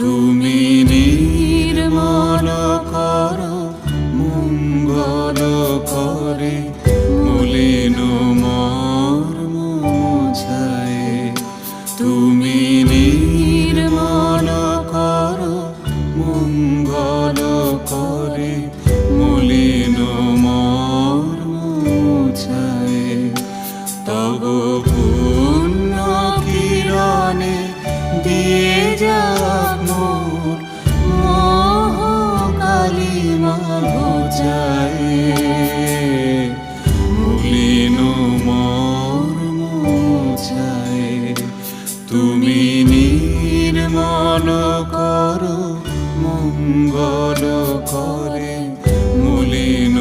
তুমি নির্মল করো মঙ্গল করে মলিন মর্ম মুছায়ে। তুমি নির্মল করো মঙ্গল করে মলিন মর্ম মুছায়ে। তব পুণ্য কিরণে দিয়ে যাক মোর মোহ কালিমা ঘুচায়ে। মলিন মর্ম মুছায়ে। তুমি নির্মল করো মঙ্গল করে মলিন